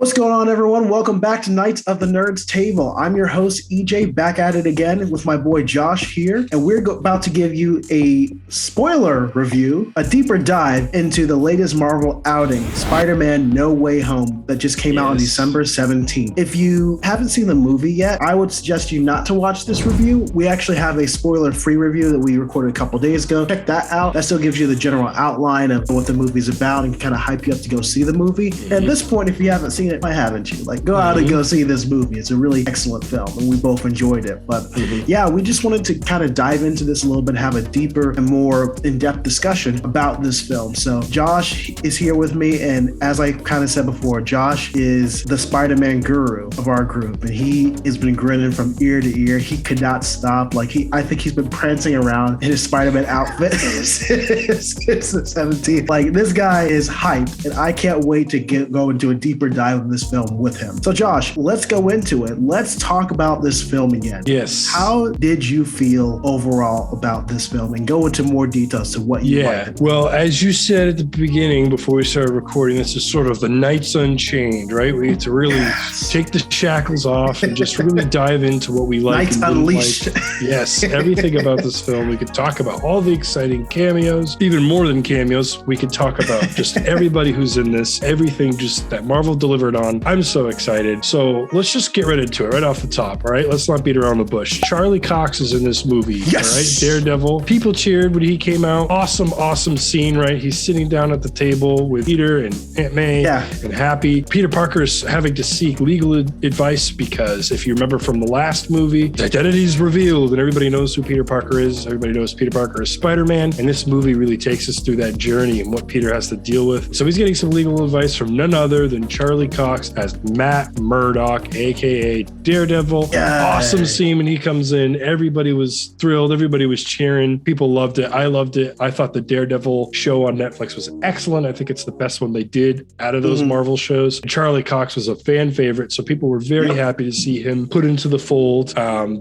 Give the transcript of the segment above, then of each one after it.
What's going on, everyone? Welcome back to Knights of the Nerds Table. I'm your host, EJ, back at it again with my boy Josh here, and we're about to give you a spoiler review, a deeper dive into the latest Marvel outing, Spider-Man No Way Home, that just came out on December 17th. If you haven't seen the movie yet, I would suggest you not to watch this review. We actually have a spoiler-free review that we recorded a couple days ago. Check that out. That still gives you the general outline of what the movie's about and kind of hype you up to go see the movie. At this point, if you haven't seen it, why haven't you? Like, go out and go see this movie. It's a really excellent film, and we both enjoyed it. But yeah, we just wanted to kind of dive into this a little bit, have a deeper and more in-depth discussion about this film. So Josh is here with me, and as I kind of said before, Josh is the Spider-Man guru of our group, and he has been grinning from ear to ear. He could not stop. Like, I think he's been prancing around in his Spider-Man outfit since the 17th. Like, this guy is hyped, and I can't wait to go into a deeper dive of this film with him. So Josh, let's go into it. Let's talk about this film again. Yes. How did you feel overall about this film, and go into more details to what you liked? Well, as you said at the beginning before we started recording, this is sort of the Knights Unchained, right? We need to really take the shackles off and just really dive into what we like. Knights Unleashed. Like. Yes, everything about this film. We could talk about all the exciting cameos, even more than cameos. We could talk about just everybody who's in this, everything just that Marvel delivered on. I'm so excited. So let's just get right into it right off the top. All right. Let's not beat around the bush. Charlie Cox is in this movie. Yes. All right. Daredevil. People cheered when he came out. Awesome scene, right? He's sitting down at the table with Peter and Aunt May and Happy. Peter Parker is having to seek legal advice because if you remember from the last movie, his identity is revealed and everybody knows who Peter Parker is. Everybody knows Peter Parker is Spider-Man. And this movie really takes us through that journey and what Peter has to deal with. So he's getting some legal advice from none other than Charlie Cox as Matt Murdock, aka Daredevil. Awesome scene when he comes in. Everybody was thrilled. Everybody was cheering. People loved it. I loved it. I thought the Daredevil show on Netflix was excellent. I think it's the best one they did out of those Marvel shows. And Charlie Cox was a fan favorite, so people were very happy to see him put into the fold.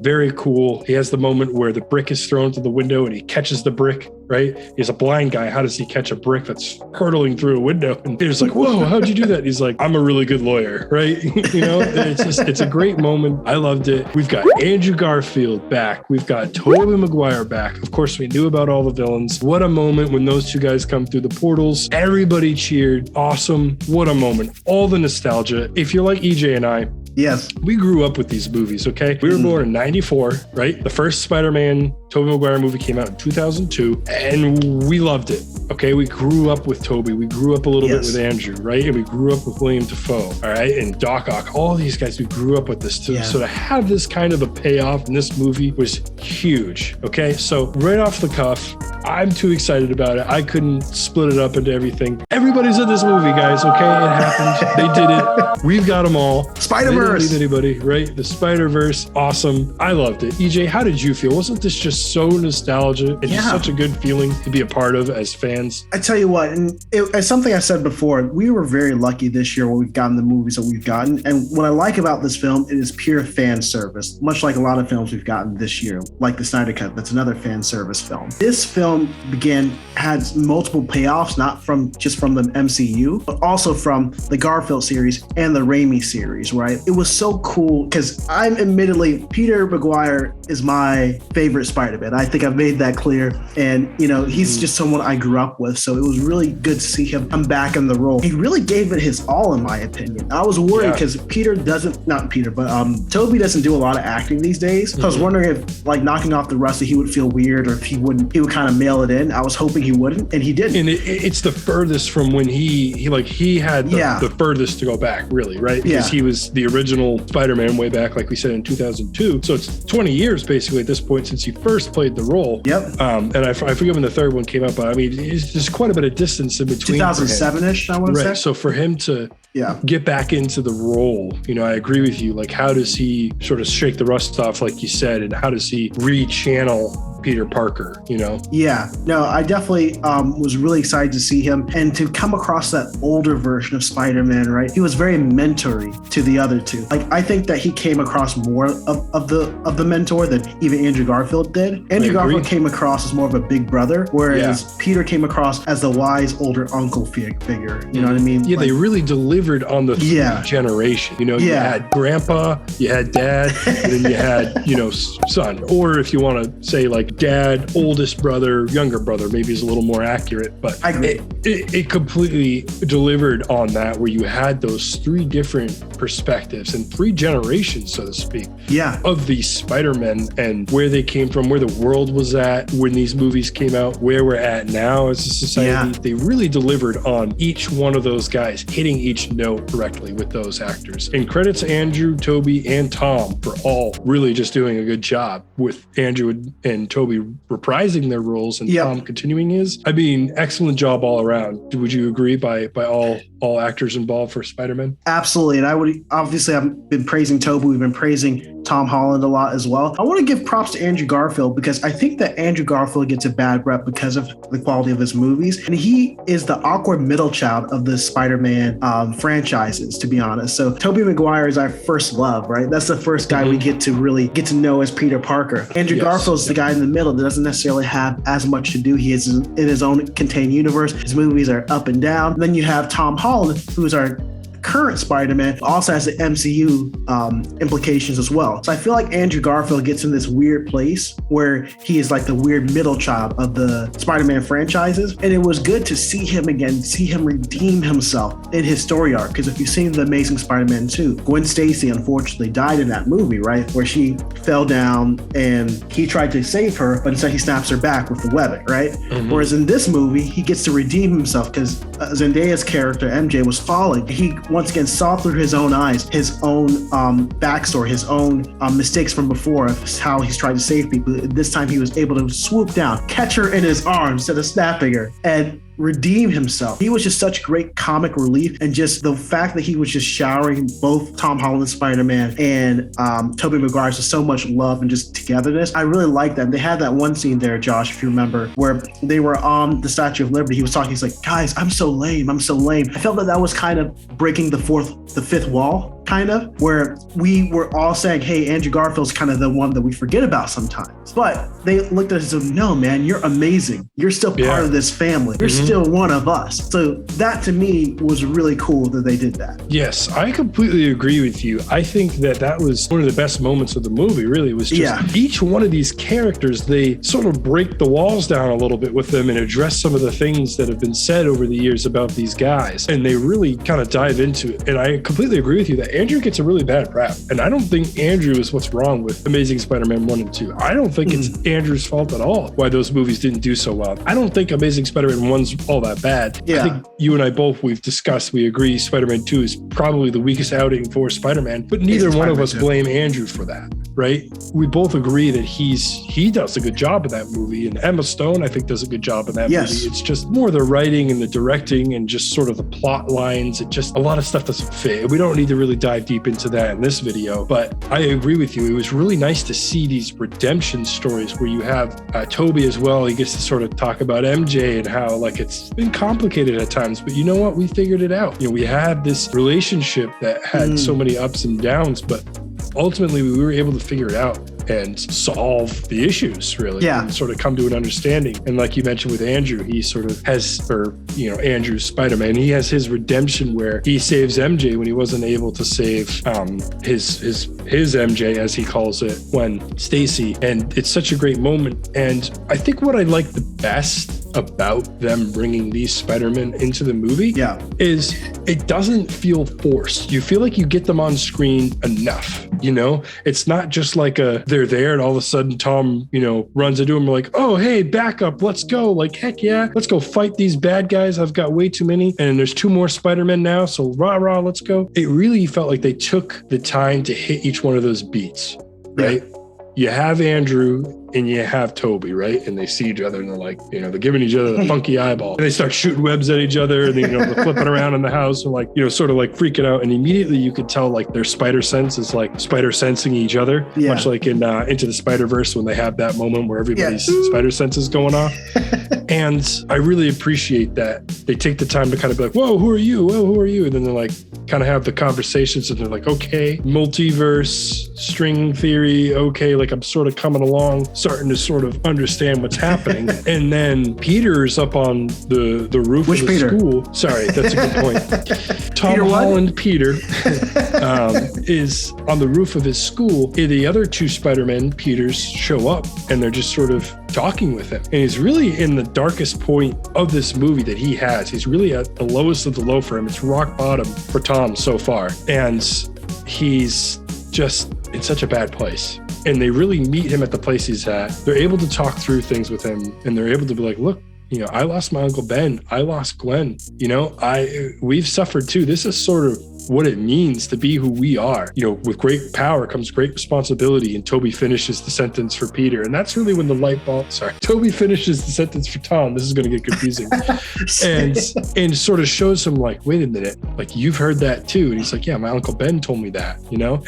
Very cool. He has the moment where the brick is thrown through the window and he catches the brick. Right? He's a blind guy. How does he catch a brick that's hurtling through a window? And Peter's like, whoa, how'd you do that? And he's like, I'm a really good lawyer, right? You know, it's a great moment. I loved it. We've got Andrew Garfield back. We've got Tobey Maguire back. Of course, we knew about all the villains. What a moment when those two guys come through the portals. Everybody cheered. Awesome. What a moment. All the nostalgia. If you're like EJ and I, yes, we grew up with these movies, okay? We were born in 94, right? The first Spider-Man, Tobey Maguire movie came out in 2002, and we loved it, okay? We grew up with Tobey. We grew up a little bit with Andrew, right? And we grew up with William Dafoe, all right? And Doc Ock, all these guys, we grew up with this too. So to have this kind of a payoff in this movie was huge, okay? So right off the cuff, I'm too excited about it. I couldn't split it up into everything. Everybody's in this movie, guys, okay? It happened. They did it. We've got them all. Spider-Verse. Anybody, right? The Spider-Verse. Awesome. I loved it. EJ, how did you feel? Wasn't this just so nostalgic? It's just such a good feeling to be a part of as fans. I tell you what, and it's something I said before, we were very lucky this year when we've gotten the movies that we've gotten. And what I like about this film, it is pure fan service, much like a lot of films we've gotten this year, like the Snyder Cut. That's another fan service film. This film had multiple payoffs, not just from the MCU, but also from the Garfield series and the Raimi series, right? It was so cool because Peter Maguire is my favorite Spider-Man. I think I've made that clear. And, you know, he's just someone I grew up with. So it was really good to see him come back in the role. He really gave it his all, in my opinion. I was worried because Tobey doesn't do a lot of acting these days. So I was wondering if, like, knocking off the Rusty, he would feel weird, or if he would kind of mail it in. I was hoping he wouldn't, and he didn't. And it's the furthest from when he had the furthest to go back, really, right? Because he was the original Spider-Man way back, like we said, in 2002. So it's 20 years basically at this point since he first played the role. And I forget when the third one came out, but I mean, there's quite a bit of distance in between. 2007-ish, I want to say. So for him to get back into the role, you know, I agree with you. Like, how does he sort of shake the rust off, like you said, and how does he rechannel Peter Parker, you know? Yeah, no, I definitely was really excited to see him and to come across that older version of Spider-Man, right? He was very mentory to the other two. Like, I think that he came across more of the mentor than even Andrew Garfield did. Andrew Garfield came across as more of a big brother, whereas Peter came across as the wise older uncle figure. You know what I mean? Yeah, they really delivered delivered on the three generation. You know, you had grandpa, you had dad, and then you had, you know, son. Or if you want to say like dad, oldest brother, younger brother, maybe is a little more accurate. But I agree. It completely delivered on that, where you had those three different perspectives and three generations, so to speak, of these Spider-Men and where they came from, where the world was at when these movies came out, where we're at now as a society. They really delivered on each one of those guys, hitting each note correctly with those actors. And credits to Andrew, Toby, and Tom for all really just doing a good job, with Andrew and Toby reprising their roles and Tom continuing his. I mean, excellent job all around. Would you agree by all actors involved for Spider-Man? Absolutely. And I would obviously, I've been praising Toby. We've been praising Tom Holland a lot as well. I want to give props to Andrew Garfield, because I think that Andrew Garfield gets a bad rep because of the quality of his movies. And he is the awkward middle child of the Spider-Man franchises, to be honest. So Tobey Maguire is our first love, right? That's the first guy we get to really get to know as Peter Parker. Andrew Garfield's the guy in the middle that doesn't necessarily have as much to do. He is in his own contained universe. His movies are up and down. And then you have Tom Holland, who's our current Spider-Man, also has the MCU implications as well. So I feel like Andrew Garfield gets in this weird place where he is like the weird middle child of the Spider-Man franchises. And it was good to see him again, see him redeem himself in his story arc. Because if you've seen The Amazing Spider-Man 2, Gwen Stacy unfortunately died in that movie, right? Where she fell down and he tried to save her, but instead he snaps her back with the webbing, right? Whereas in this movie, he gets to redeem himself because Zendaya's character, MJ, was falling. He once again saw through his own eyes, his own backstory, his own mistakes from before of how he's tried to save people. This time he was able to swoop down, catch her in his arms instead of snapping her, and redeem himself. He was just such great comic relief, and just the fact that he was just showering both Tom Holland Spider-Man and Tobey Maguire with so much love and just togetherness. I really like that. They had that one scene there, Josh, if you remember, where they were on the Statue of Liberty. He was talking, he's like, guys, I'm so lame. I felt that was kind of breaking the fifth wall, kind of, where we were all saying, hey, Andrew Garfield's kind of the one that we forget about sometimes. But they looked at us and said, no, man, you're amazing. You're still part of this family. You're still one of us. So that to me was really cool that they did that. Yes, I completely agree with you. I think that was one of the best moments of the movie, really. It was just each one of these characters, they sort of break the walls down a little bit with them and address some of the things that have been said over the years about these guys. And they really kind of dive into it. And I completely agree with you that Andrew gets a really bad rap. And I don't think Andrew is what's wrong with Amazing Spider-Man 1 and 2. I don't think it's Andrew's fault at all why those movies didn't do so well. I don't think Amazing Spider-Man 1's all that bad. I think you and I both, we've discussed, we agree Spider-Man 2 is probably the weakest outing for Spider-Man, but neither one of us blame Andrew for that, right? We both agree that he does a good job in that movie, and Emma Stone, I think, does a good job in that movie. It's just more the writing and the directing and just sort of the plot lines. It just, a lot of stuff doesn't fit. We don't need to really dive deep into that in this video, but I agree with you. It was really nice to see these redemption stories where you have Toby as well. He gets to sort of talk about MJ and how like it's been complicated at times, but you know what? We figured it out. You know, we had this relationship that had so many ups and downs, but ultimately we were able to figure it out and solve the issues, really, and sort of come to an understanding. And like you mentioned with Andrew, he sort of has, or, you know, Andrew's Spider-Man, he has his redemption where he saves MJ when he wasn't able to save his MJ, as he calls it, when Stacy. And it's such a great moment. And I think what I like the best about them bringing these Spider-Men into the movie is it doesn't feel forced. You feel like you get them on screen enough, you know? It's not just like they're there and all of a sudden Tom, you know, runs into him like, oh, hey, back up, let's go. Like, heck yeah, let's go fight these bad guys. I've got way too many. And there's 2 more Spider-Men now, so rah, let's go. It really felt like they took the time to hit each one of those beats, right? You have Andrew and you have Toby, right? And they see each other and they're like, you know, they're giving each other the funky eyeball. And they start shooting webs at each other and, you know, they're flipping around in the house and like, you know, sort of like freaking out. And immediately you could tell like their spider sense is like spider sensing each other, much like in Into the Spider-Verse when they have that moment where everybody's spider sense is going off. And I really appreciate that they take the time to kind of be like, whoa, who are you? Whoa, who are you? And then they're like, kind of have the conversations and they're like, okay, multiverse, string theory, okay, like I'm sort of coming along. starting to sort of understand what's happening. And then Peter's up on the roof of the school. Sorry, that's a good point. Tom Holland Peter is on the roof of his school. The other two Spider-Man Peters show up and they're just sort of talking with him. And he's really in the darkest point of this movie that he has. He's really at the lowest of the low for him. It's rock bottom for Tom so far. And he's just in such a bad place. And they really meet him at the place he's at. They're able to talk through things with him and they're able to be like, look, I lost my Uncle Ben. I lost Glenn. We've suffered too. This is sort of what it means to be who we are. With great power comes great responsibility. And Toby finishes the sentence for Peter. And that's really when the light bulb, Toby finishes the sentence for Tom. This is going to get confusing. and sort of shows him like, wait a minute, like you've heard that too. And he's like, yeah, my Uncle Ben told me that,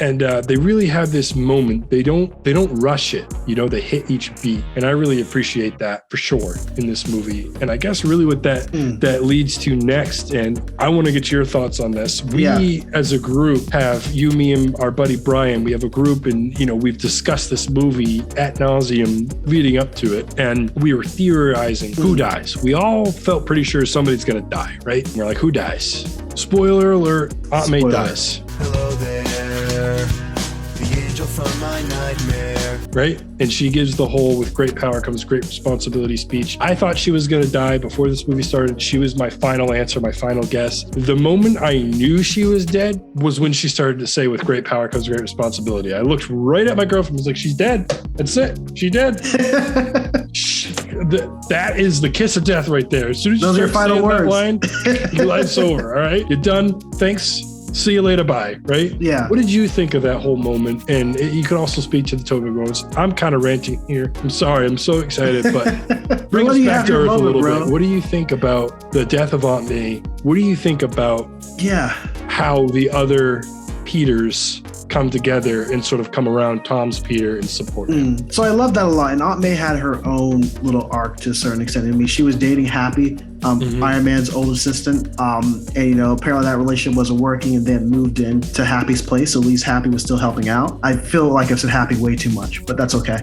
and they really have this moment. They don't rush it. They hit each beat. And I really appreciate that for sure in this movie. And I guess really what that leads to next. And I want to get your thoughts on this. We as a group have you, me, and our buddy Brian. We have a group and, we've discussed this movie ad nauseum leading up to it. And we were theorizing who dies. We all felt pretty sure somebody's going to die, right? And we're like, who dies? Spoiler alert, Aunt May dies. Hello there, the angel from my nightmare. Right? And she gives the whole with great power comes great responsibility speech. I thought she was going to die before this movie started. She was my final answer, my final guess. The moment I knew she was dead was when she started to say with great power comes great responsibility. I looked right at my girlfriend and was like, she's dead. That's it. She's dead. That is the kiss of death right there. As soon as you start saying that line, your life's over. All right? You're done. Thanks. See you later, bye, right? Yeah. What did you think of that whole moment? And you could also speak to the Toby moments. I'm kind of ranting here. I'm sorry. I'm so excited, but bring us back to earth a little bit. What do you think about the death of Aunt May? What do you think about how the other Peters come together and sort of come around Tom's Peter and support him? So I love that a lot. And Aunt May had her own little arc to a certain extent. I mean, she was dating Happy, Iron Man's old assistant. And, apparently that relationship wasn't working and then moved in to Happy's place. So at least Happy was still helping out. I feel like I've said Happy way too much, but that's okay.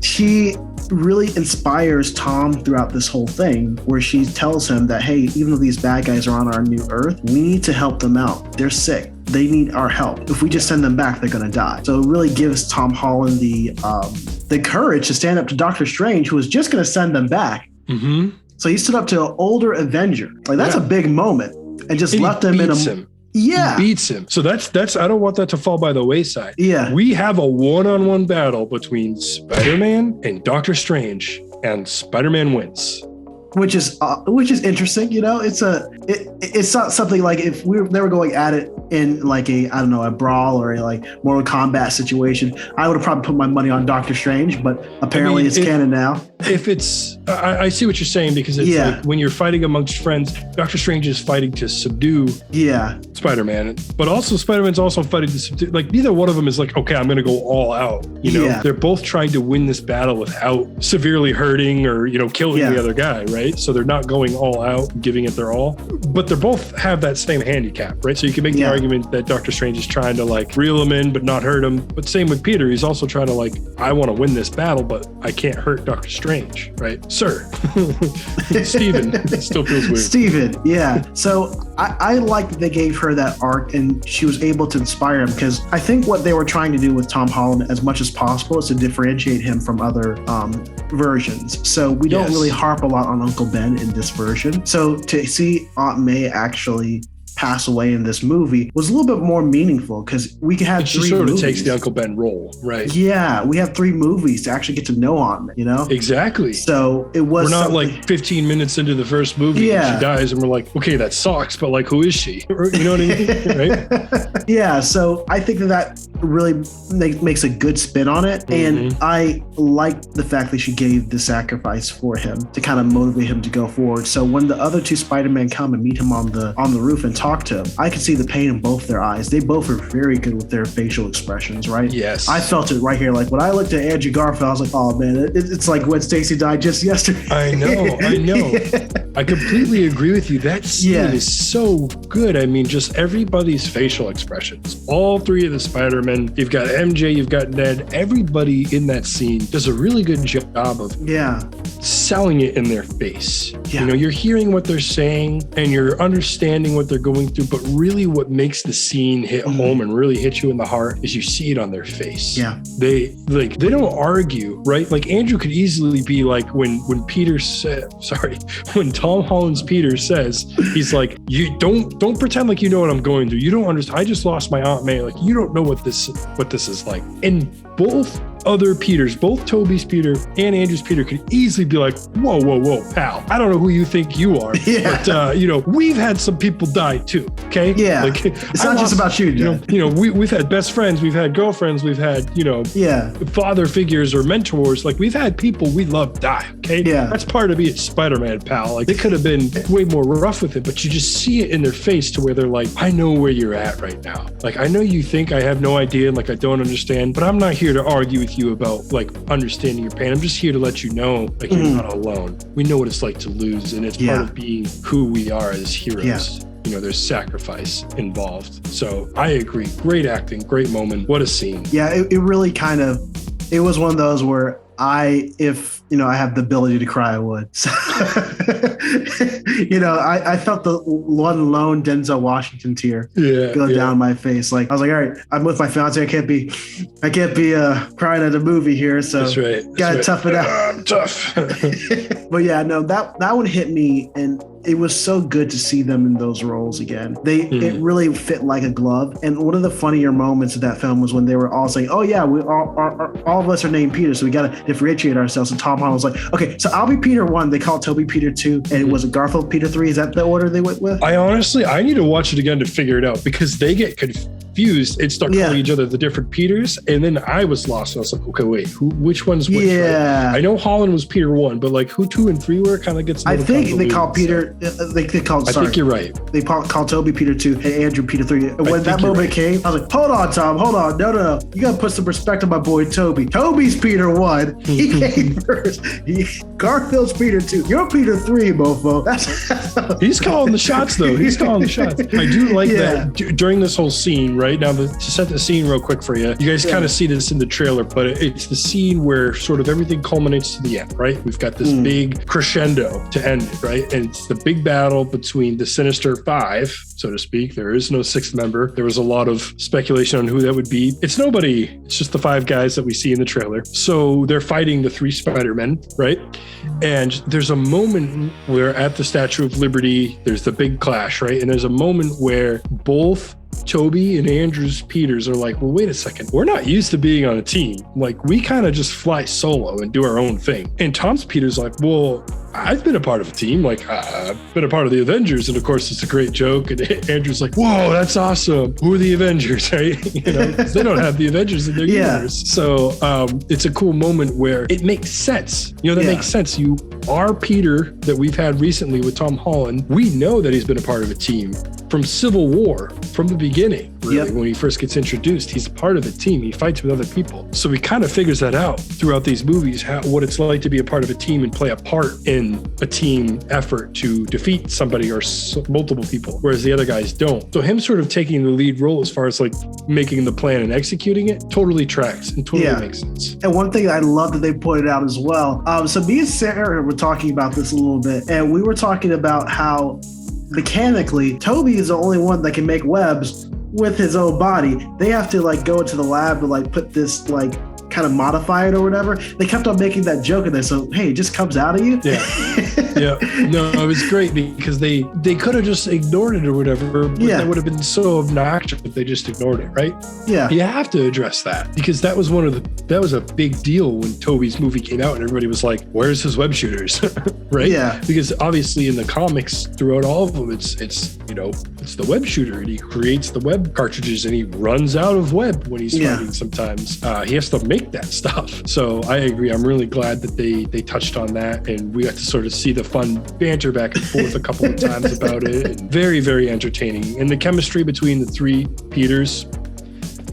She really inspires Tom throughout this whole thing where she tells him that, hey, even though these bad guys are on our new Earth, we need to help them out. They're sick. They need our help. If we just send them back, they're going to die. So it really gives Tom Holland the courage to stand up to Doctor Strange, who was just going to send them back. Mm-hmm. So he stood up to an older Avenger. Like that's a big moment, and just left him in a. Yeah, he beats him. So that's. I don't want that to fall by the wayside. Yeah, we have a one-on-one battle between Spider-Man and Doctor Strange, and Spider-Man wins. Which is interesting, it's not something like if they were going at it in like a brawl or a like Mortal Kombat situation, I would have probably put my money on Doctor Strange, but apparently it's canon now. If it's, I see what you're saying because it's like when you're fighting amongst friends, Doctor Strange is fighting to subdue Spider-Man, but also Spider-Man's also fighting to subdue, like neither one of them is like, okay, I'm going to go all out, They're both trying to win this battle without severely hurting or, killing the other guy, right? So they're not going all out, giving it their all, but they both have that same handicap, right? So you can make the argument that Doctor Strange is trying to like reel him in, but not hurt him. But same with Peter. He's also trying to like, I want to win this battle, but I can't hurt Doctor Strange, right? Sir. Steven. It still feels weird. Steven, yeah. So I like that they gave her that arc and she was able to inspire him because I think what they were trying to do with Tom Holland as much as possible is to differentiate him from other versions. So we don't really harp a lot on Uncle Ben in this version. So to see Aunt May actually pass away in this movie was a little bit more meaningful because we could have she sort of takes the Uncle Ben role, right? Yeah, we have 3 movies to actually get to know Aunt May, Exactly. So it was. We're not like 15 minutes into the first movie and she dies and we're like, okay, that sucks, but like, who is she? You know what I mean? Right? Yeah. So I think that really makes a good spin on it, and I like the fact that she gave the sacrifice for him to kind of motivate him to go forward. So when the other 2 Spider-Men come and meet him on the roof and talk to him, I could see the pain in both their eyes. They both are very good with their facial expressions, right? Yes. I felt it right here. Like when I looked at Andrew Garfield, I was like, oh man, it's like when Stacy died just yesterday. I know. I completely agree with you. That scene is so good. I mean, just everybody's facial expressions. All three of the Spider-Men, you've got MJ, you've got Ned, everybody in that scene does a really good job of selling it in their face. You know, you're hearing what they're saying and you're understanding what they're going through, but really what makes the scene hit home and really hit you in the heart is you see it on their face. They don't argue, right? Like Andrew could easily be like when Tom Holland's Peter says, he's like, you don't pretend like you know what I'm going through. You don't understand. I just lost my Aunt May. Like, you don't know what this is like. And both other Peters, both Toby's Peter and Andrew's Peter could easily be like, whoa, pal. I don't know who you think you are. But, you know, we've had some people die too. Okay. Yeah. Like, it's not just about you, John. You know, we've had best friends, we've had girlfriends, we've had, you know, father figures or mentors. Like, we've had people we love die. Okay. Yeah. That's part of being Spider-Man, pal. Like, they could have been way more rough with it, but you just see it in their face to where they're like, I know where you're at right now. Like, I know you think I have no idea and like I don't understand, but I'm not here to argue with you about like understanding your pain. I'm just here to let you know like you're not alone. We know what it's like to lose, and it's part of being who we are as heroes. You know, there's sacrifice involved. So I agree. Great acting, great moment. What a scene. Yeah, it really kind of, it was one of those where if I have the ability to cry, I would. So, I felt the one lone Denzel Washington tear go down my face. Like, I was like, all right, I'm with my fiance. I can't be crying at a movie here. So that's right. Gotta tough it out. I'm tough. But yeah, no, that one hit me, and it was so good to see them in those roles again. It really fit like a glove. And one of the funnier moments of that film was when they were all saying, "Oh yeah, we all of us are named Peter, so we got to differentiate ourselves." And Tom Holland was like, "Okay, so I'll be Peter 1." They called Toby Peter 2, and it was Garfield Peter 3. Is that the order they went with? I need to watch it again to figure it out, because they get confused and start calling each other the different Peters. And then I was lost. I was like, okay, wait, which one's which? Yeah. Right? I know Holland was Peter 1, but like who 2 and 3 were kind of gets. I think they call Peter. I think you're right. They called Toby Peter 2 and Andrew Peter 3. And when that moment came, I was like, hold on, Tom, hold on. No. You got to put some respect on my boy Toby. Toby's Peter 1. He came first. Garfield's Peter 2. You're Peter 3, mofo. He's calling the shots, though. He's calling the shots. I do like that during this whole scene, right? Now, to set the scene real quick for you, you guys kind of see this in the trailer, but it's the scene where sort of everything culminates to the end, right? We've got this big crescendo to end it, right? And it's the big battle between the Sinister Five, so to speak. There is no sixth member. There was a lot of speculation on who that would be. It's nobody. It's just the 5 guys that we see in the trailer. So they're fighting the 3 Spider-Men, right? And there's a moment where at the Statue of Liberty, there's the big clash, right? And there's a moment where both Toby and Andrew's Peters are like, well, wait a second. We're not used to being on a team. Like, we kind of just fly solo and do our own thing. And Tom's Peter's like, well, I've been a part of a team. Like, I've been a part of the Avengers. And of course, it's a great joke. And Andrew's like, whoa, that's awesome. Who are the Avengers, right? You know, they don't have the Avengers in their universe. So it's a cool moment where it makes sense. You know, that makes sense. You are Peter that we've had recently with Tom Holland. We know that he's been a part of a team from Civil War, from the beginning, really. When he first gets introduced, he's a part of a team. He fights with other people. So he kind of figures that out throughout these movies, what it's like to be a part of a team and play a part in a team effort to defeat somebody or multiple people, whereas the other guys don't. So him sort of taking the lead role as far as like making the plan and executing it totally tracks and totally makes sense. And one thing I love that they pointed out as well, so me and Sarah were talking about this a little bit, and we were talking about how mechanically, Toby is the only one that can make webs with his own body. They have to like go into the lab to like put this like kind of modify it or whatever. They kept on making that joke in there. So, hey, it just comes out of you. Yeah. No, it was great because they could have just ignored it or whatever. But that would have been so obnoxious if they just ignored it, right? Yeah. You have to address that because that was that was a big deal when Toby's movie came out and everybody was like, where's his web shooters? Right? Yeah. Because obviously in the comics throughout all of them, it's the web shooter and he creates the web cartridges and he runs out of web when he's fighting sometimes. He has to make that stuff. So I agree. I'm really glad that they touched on that and we got to sort of see the fun banter back and forth a couple of times about it. And very, very entertaining. And the chemistry between the 3 Peters,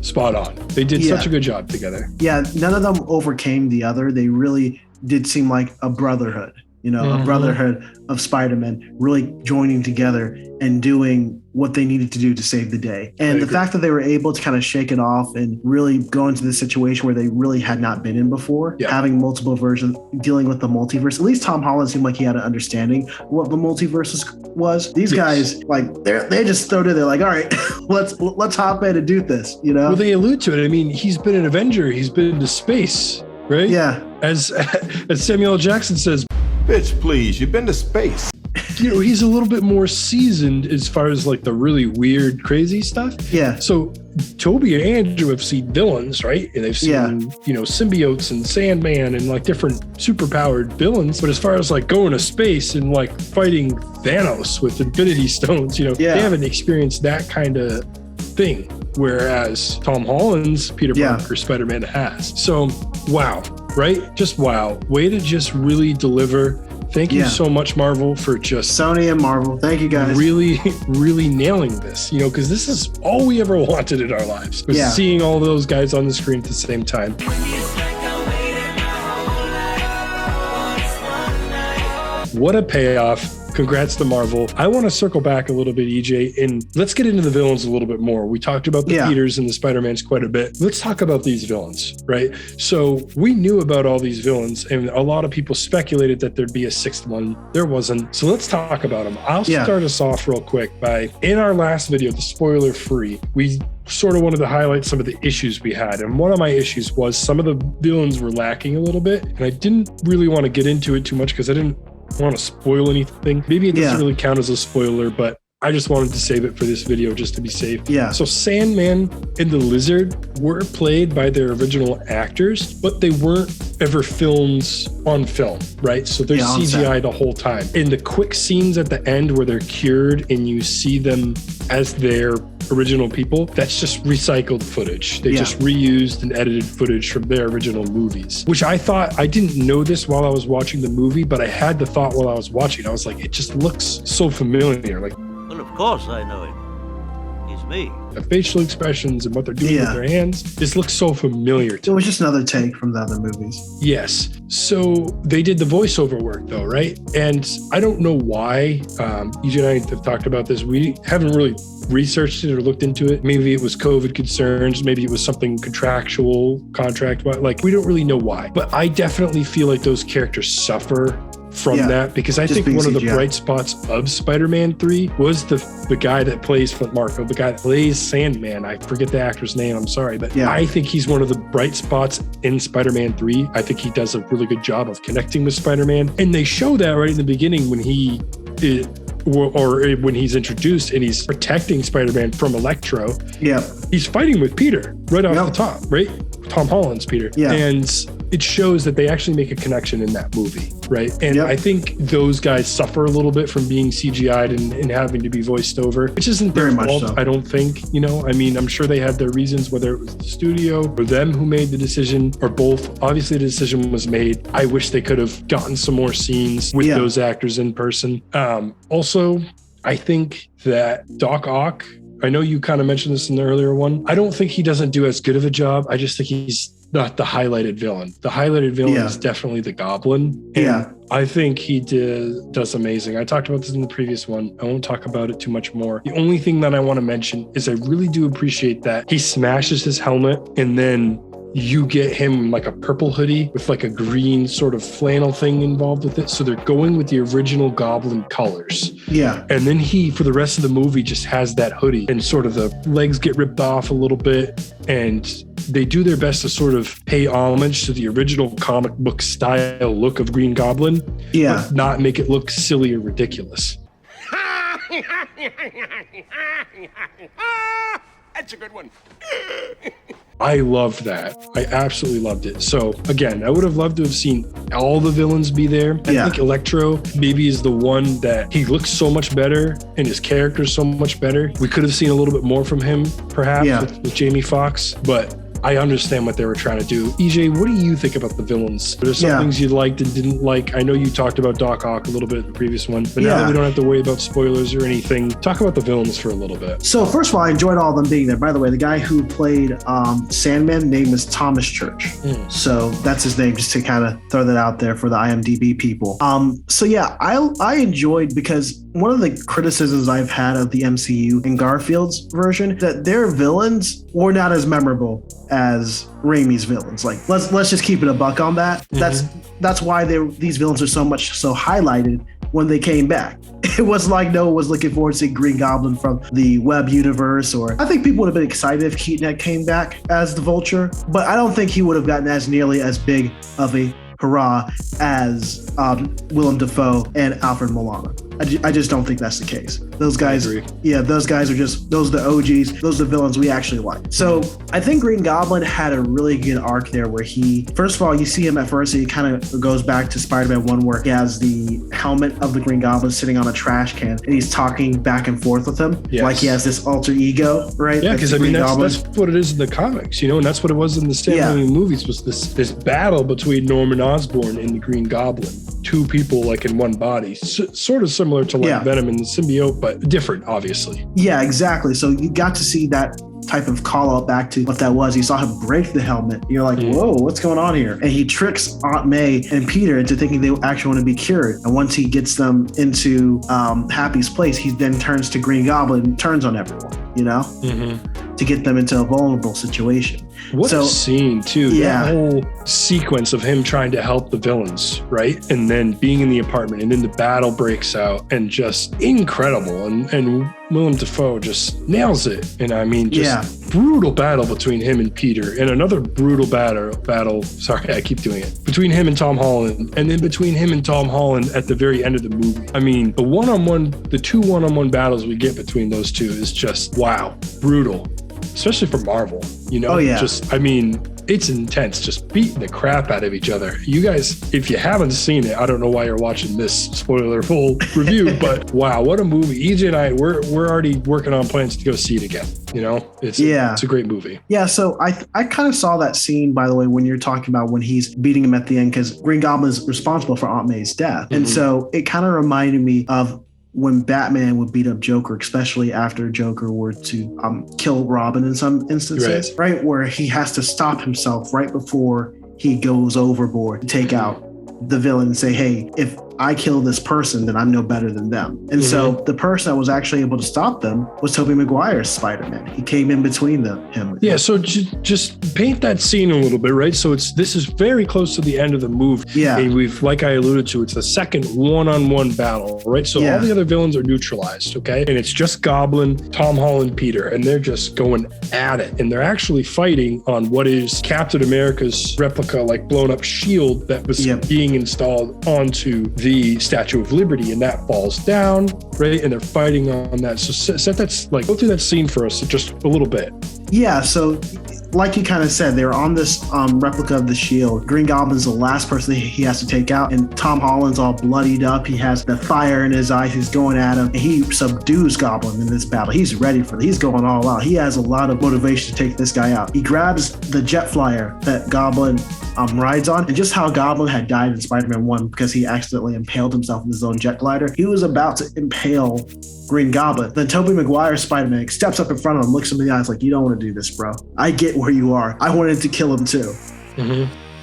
spot on. They did such a good job together. Yeah, none of them overcame the other. They really did seem like a brotherhood. a brotherhood of Spider-Man really joining together and doing what they needed to do to save the day. And the fact that they were able to kind of shake it off and really go into this situation where they really had not been in before, having multiple versions, dealing with the multiverse. At least Tom Holland seemed like he had an understanding of what the multiverse was. These guys, like, they just throw it in there like, all right, let's hop in and do this, Well, they allude to it. I mean, he's been an Avenger. He's been to space, right? Yeah. As Samuel L. Jackson says, bitch, please, you've been to space. He's a little bit more seasoned as far as like the really weird, crazy stuff. Yeah. So Toby and Andrew have seen villains, right? And they've seen, symbiotes and Sandman and like different superpowered villains. But as far as like going to space and like fighting Thanos with Infinity Stones, they haven't experienced that kind of thing. Whereas Tom Holland's Peter Parker Spider-Man has. So, wow, right? Just wow. Way to just really deliver. Thank you so much, Marvel, for just Sony and Marvel. Thank you, guys. Really, really nailing this, because this is all we ever wanted in our lives was seeing all those guys on the screen at the same time. What a payoff. Congrats to Marvel. I want to circle back a little bit, EJ, and let's get into the villains a little bit more. We talked about the Peters and the Spider-Mans quite a bit. Let's talk about these villains, right? So we knew about all these villains, and a lot of people speculated that there'd be a sixth one. There wasn't. So let's talk about them. I'll start us off real quick by, in our last video, the spoiler free, we sort of wanted to highlight some of the issues we had. And one of my issues was some of the villains were lacking a little bit. And I didn't really want to get into it too much because I didn't want to spoil anything. Maybe it doesn't really count as a spoiler, but I just wanted to save it for this video just to be safe. Yeah. So Sandman and the Lizard were played by their original actors, but they weren't ever filmed on film, right? So they're CGI the whole time. In the quick scenes at the end where they're cured and you see them as their original people, that's just recycled footage. They just reused and edited footage from their original movies, which I thought, I didn't know this while I was watching the movie, but I had the thought while I was watching. I was like, it just looks so familiar. Like, well, of course I know him. He's me. The facial expressions and what they're doing with their hands, this looks so familiar to me. It was just another take from the other movies. Yes. So they did the voiceover work though, right? And I don't know why. EJ and I have talked about this. We haven't really researched it or looked into it. Maybe it was COVID concerns. Maybe it was something contractual, contract. Like, we don't really know why. But I definitely feel like those characters suffer from that, because I think one of the bright spots of Spider-Man 3 was the guy that plays Flint Marko, the guy that plays Sandman. I forget the actor's name, I'm sorry, but I think he's one of the bright spots in Spider-Man 3. I think he does a really good job of connecting with Spider-Man, and they show that right in the beginning when when he's introduced and he's protecting Spider-Man from Electro. Yeah, he's fighting with Peter right off the top, right? Tom Holland's Peter. Yeah. And it shows that they actually make a connection in that movie, right? And I think those guys suffer a little bit from being CGI'd and having to be voiced over, which isn't their fault, I don't think. I mean, I'm sure they had their reasons, whether it was the studio or them who made the decision, or both. Obviously, the decision was made. I wish they could have gotten some more scenes with those actors in person. Also, I think that Doc Ock, I know you kind of mentioned this in the earlier one. I don't think he doesn't do as good of a job. I just think he's not the highlighted villain. The highlighted villain is definitely the Goblin. And I think he does amazing. I talked about this in the previous one. I won't talk about it too much more. The only thing that I want to mention is I really do appreciate that he smashes his helmet and then you get him like a purple hoodie with like a green sort of flannel thing involved with it. So they're going with the original Goblin colors. Yeah. And then he, for the rest of the movie, just has that hoodie and sort of the legs get ripped off a little bit. And they do their best to sort of pay homage to the original comic book style look of Green Goblin. Yeah. But not make it look silly or ridiculous. That's a good one. I loved that. I absolutely loved it. So again, I would have loved to have seen all the villains be there. I think Electro maybe is the one that he looks so much better and his character is so much better. We could have seen a little bit more from him, perhaps, with Jamie Foxx. But I understand what they were trying to do. EJ, what do you think about the villains? Are there some things you liked and didn't like? I know you talked about Doc Ock a little bit in the previous one, but now that we don't have to worry about spoilers or anything, talk about the villains for a little bit. So first of all, I enjoyed all of them being there. By the way, the guy who played Sandman, name is Thomas Church. So that's his name, just to kind of throw that out there for the IMDb people. So yeah, I enjoyed, because one of the criticisms I've had of the MCU in Garfield's version, that their villains were not as memorable as Raimi's villains. Like, let's just keep it a buck on that. That's why these villains are so highlighted when they came back. It was like no one was looking forward to seeing Green Goblin from the Web universe, or I think people would have been excited if Keaton had came back as the Vulture, but I don't think he would have gotten as nearly as big of a hurrah as Willem Dafoe and Alfred Molina. I just don't think that's the case. Those guys, those guys are those are the OGs. Those are the villains we actually like. So I think Green Goblin had a really good arc there where first of all, you see him at first, he kind of goes back to Spider-Man 1 where he has the helmet of the Green Goblin sitting on a trash can and he's talking back and forth with him. Like he has this alter ego, right? Yeah, because I mean, that's what it is in the comics, and that's what it was in the Stan Lee movies, was this battle between Norman Osborn and the Green Goblin. Two people like in one body, sort of similar to like Venom and the symbiote, but different, obviously. Yeah, exactly. So you got to see that type of call out back to what that was. You saw him break the helmet. You're like, whoa, what's going on here? And he tricks Aunt May and Peter into thinking they actually want to be cured. And once he gets them into Happy's place, he then turns to Green Goblin and turns on everyone, to get them into a vulnerable situation. What a scene, too. Yeah. That whole sequence of him trying to help the villains, right? And then being in the apartment, and then the battle breaks out, and just incredible. And Willem Dafoe just nails it. And I mean, just brutal battle between him and Peter, and another brutal battle. Sorry, I keep doing it. Between him and Tom Holland, and then between him and Tom Holland at the very end of the movie. I mean, the two one-on-one battles we get between those two is just, wow, brutal. Especially for Marvel, just, I mean, it's intense, just beating the crap out of each other. You guys, if you haven't seen it, I don't know why you're watching this spoiler-full review, but wow, what a movie. EJ and I, we're already working on plans to go see it again. It's a great movie. Yeah, so I kind of saw that scene, by the way, when you're talking about when he's beating him at the end, because Green Goblin is responsible for Aunt May's death. And so it kind of reminded me of when Batman would beat up Joker, especially after Joker were to kill Robin in some instances, right? Where he has to stop himself right before he goes overboard to take out the villain and say, hey, if I kill this person, then I'm no better than them. And so the person that was actually able to stop them was Tobey Maguire's Spider-Man. He came in between him. Yeah, so just paint that scene a little bit, right? So this is very close to the end of the movie. Yeah. And we've, like I alluded to, it's the second one-on-one battle, right? So all the other villains are neutralized, okay? And it's just Goblin, Tom Holland, Peter, and they're just going at it. And they're actually fighting on what is Captain America's replica, like blown up shield that was being installed onto the Statue of Liberty, and that falls down, right? And they're fighting on that. So go through that scene for us just a little bit. Yeah, so like you kind of said, they're on this replica of the shield. Green Goblin's the last person he has to take out, and Tom Holland's all bloodied up. He has the fire in his eyes. He's going at him, and he subdues Goblin in this battle. He's ready for it. He's going all out. He has a lot of motivation to take this guy out. He grabs the jet flyer that Goblin rides on, and just how Goblin had died in Spider-Man 1 because he accidentally impaled himself in his own jet glider. He was about to impale Green Goblin. Then Tobey Maguire's Spider-Man steps up in front of him, looks him in the eyes like, you don't want to do this, bro. I get where you are. I wanted to kill him too.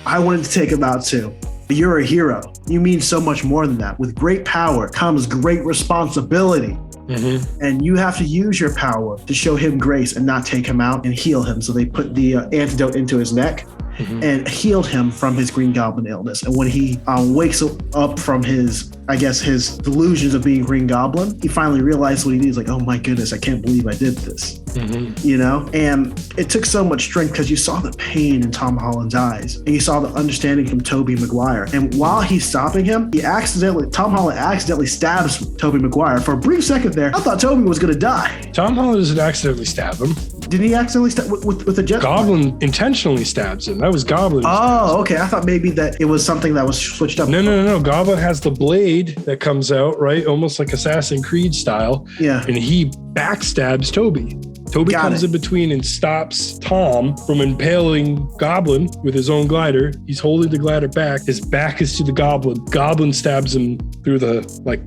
I wanted to take him out too. But you're a hero. You mean so much more than that. With great power comes great responsibility. And you have to use your power to show him grace and not take him out and heal him. So they put the antidote into his neck and healed him from his Green Goblin illness. And when he wakes up from his delusions of being Green Goblin, he finally realized what he needs. Like, oh my goodness, I can't believe I did this. And it took so much strength because you saw the pain in Tom Holland's eyes and you saw the understanding from Tobey Maguire. And while he's stopping him, Tom Holland accidentally stabs Tobey Maguire. For a brief second there, I thought Tobey was going to die. Tom Holland doesn't accidentally stab him. Did he accidentally stab with a jet? Goblin intentionally stabs him. That was Goblin. Oh, okay. I thought maybe that it was something that was switched up. No. Goblin has the blade that comes out, right? Almost like Assassin's Creed style. Yeah. And he backstabs Tobey. Toby comes in between and stops Tom from impaling Goblin with his own glider. He's holding the glider back. His back is to the Goblin. Goblin stabs him through the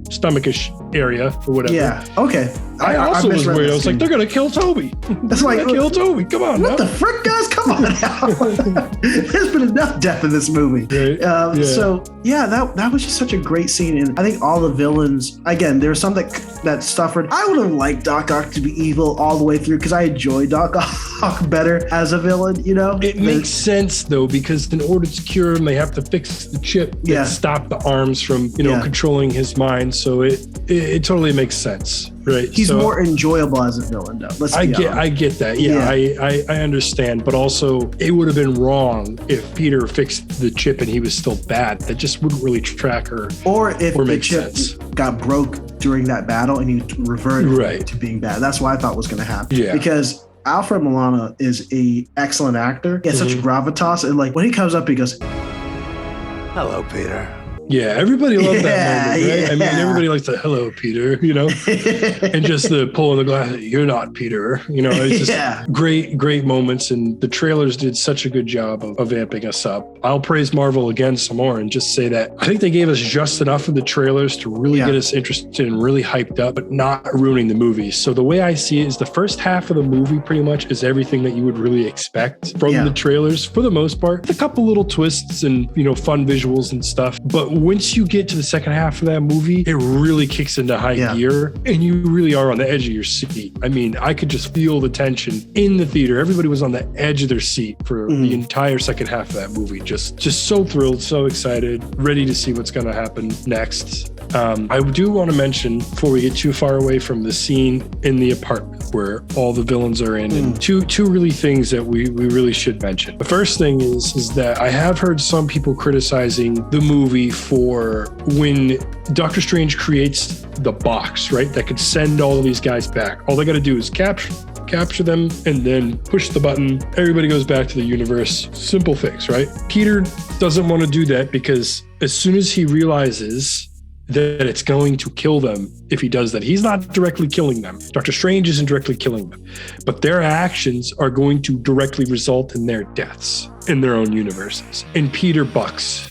stomachish area or whatever. Yeah. Okay. I also was worried. I was like, they're gonna kill Toby. That's like kill Toby. Come on. What the frick, guys? Come on now. There's been enough death in this movie. Right? So yeah, that was just such a great scene, and I think all the villains. Again, there was some that suffered. I would have liked Doc Ock to be evil all the way through because I enjoy Doc Ock better as a villain. You know, it makes sense though because in order to cure him, they have to fix the chip that stop the arms from controlling his mind. So it totally makes sense. Right. He's more enjoyable as a villain, though. I get that. Yeah. I understand. But also, it would have been wrong if Peter fixed the chip and he was still bad. That just wouldn't really track her. Or if the chip got broke during that battle and he reverted to being bad. That's what I thought was going to happen. Yeah. Because Alfred Molina is a excellent actor. He has such gravitas. And like when he comes up, he goes, "Hello, Peter." Yeah, everybody loved that moment, right? I mean, everybody likes the "hello, Peter," and just the pulling the glass. You're not Peter, It's just great moments, and the trailers did such a good job of amping us up. I'll praise Marvel again some more and just say that I think they gave us just enough of the trailers to really get us interested and really hyped up, but not ruining the movie. So the way I see it is the first half of the movie pretty much is everything that you would really expect from the trailers for the most part. A couple little twists and fun visuals and stuff, but once you get to the second half of that movie, it really kicks into high gear and you really are on the edge of your seat. I mean, I could just feel the tension in the theater. Everybody was on the edge of their seat for the entire second half of that movie. Just so thrilled, so excited, ready to see what's going to happen next. I do want to mention, before we get too far away from the scene in the apartment where all the villains are in, and two really things that we really should mention. The first thing is that I have heard some people criticizing the movie for when Doctor Strange creates the box, right? That could send all of these guys back. All they got to do is capture them and then push the button. Everybody goes back to the universe. Simple fix, right? Peter doesn't want to do that because as soon as he realizes that it's going to kill them if he does that. He's not directly killing them. Doctor Strange isn't directly killing them, but their actions are going to directly result in their deaths in their own universes. And Peter bucks.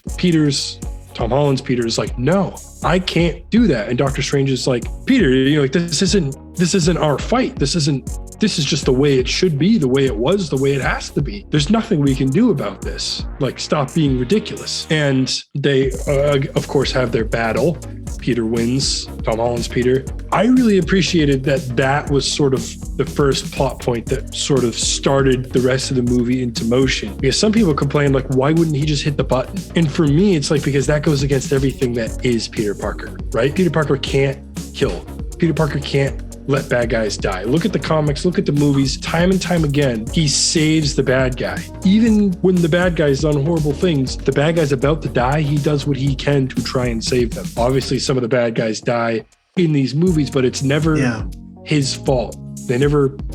Tom Holland's Peter is like, no, I can't do that. And Doctor Strange is like, Peter, this isn't our fight. This is just the way it should be, the way it was, the way it has to be. There's nothing we can do about this. Like, stop being ridiculous. And they, of course, have their battle. Peter wins, Tom Holland's Peter. I really appreciated that was sort of the first plot point that sort of started the rest of the movie into motion. Because some people complain, like, why wouldn't he just hit the button? And for me, it's like, because that goes against everything that is Peter Parker, right? Peter Parker can't kill. Peter Parker can't let bad guys die. Look at the comics, look at the movies. Time and time again, he saves the bad guy. Even when the bad guy's done horrible things, the bad guy's about to die, he does what he can to try and save them. Obviously, some of the bad guys die in these movies, but it's never his fault.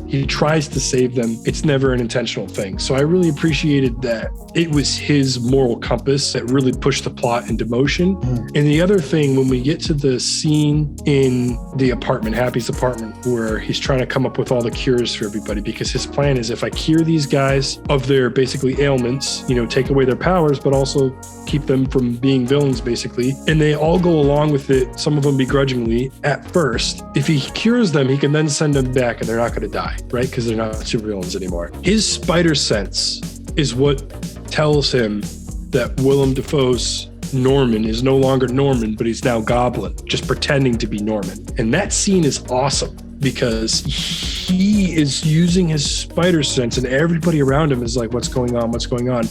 He tries to save them. It's never an intentional thing. So I really appreciated that it was his moral compass that really pushed the plot into motion. And the other thing, when we get to the scene in the apartment, Happy's apartment, where he's trying to come up with all the cures for everybody, because his plan is, if I cure these guys of their basically ailments, take away their powers, but also keep them from being villains, basically, and they all go along with it, some of them begrudgingly at first, if he cures them, he can then send them back and they're not going to die, right? Because they're not supervillains anymore. His spider sense is what tells him that Willem Dafoe's Norman is no longer Norman, but he's now Goblin, just pretending to be Norman. And that scene is awesome because he is using his spider sense and everybody around him is like, what's going on?